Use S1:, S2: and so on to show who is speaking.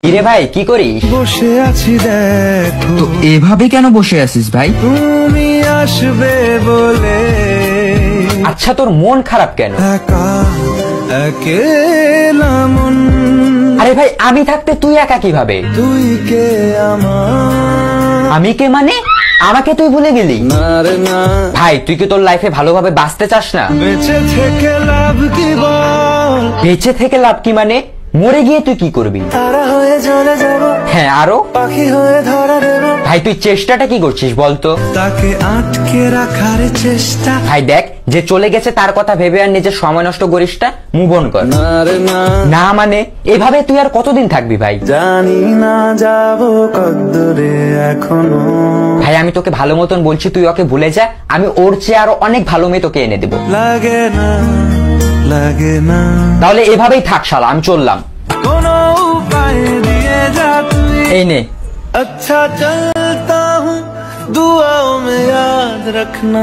S1: কিরে ভাই কি করিস?
S2: বসে আছি দেখো।
S3: তো এভাবে কেন বসে আছিস ভাই?
S2: তুমি আসবে বলে।
S1: আচ্ছা তোর মন খারাপ কেন?
S2: একা একেলা মন।
S1: আরে ভাই আমি থাকতে তুই একা কিভাবে?
S2: তুই কে আমার?
S1: আমি কে মানে? আমাকে তুই ভুলে গেলি?
S2: না রে না,
S1: ভাই তুই কি তোর লাইফে ভালোভাবে বাঁচতে চাস না?
S2: বেঁচে থেকে লাভ কি বল?
S1: বেঁচে থেকে লাভ কি মানে? মরে গিয়ে তুই কি করবি?
S2: তারা হয়ে চলে যাব,
S1: হ্যাঁ আরো?
S2: পাখি হয়ে ধরা দেব।
S1: ভাই তুই চেষ্টাটা কি করছিস বলতো?
S2: তাকে আটকে রাখার চেষ্টা।
S1: ভাই দেখ যে চলে গেছে তার কথা ভেবে আর নিজের সময় নষ্ট করিস না, মুভ অন কর।
S2: না রে না,
S1: না মানে এভাবে তুই আর কতদিন থাকবি ভাই?
S2: জানি না যাব কদ্দূরে এখনো।
S1: ভাই আমি তোকে ভালো মতন বলছি তুই ওকে ভুলে যা, আমি ওর চেয়ে আরো অনেক ভালো মেয়ে তোকে এনে দেবো।
S2: লাগে না, লাগে না,
S1: তাহলে এভাবেই থাক শালা, আমি চললাম।
S2: কোনো উপায় দিয়ে যা তুই।
S1: এই নে।
S2: अच्छा चलता हूँ, दुआओं में याद रखना।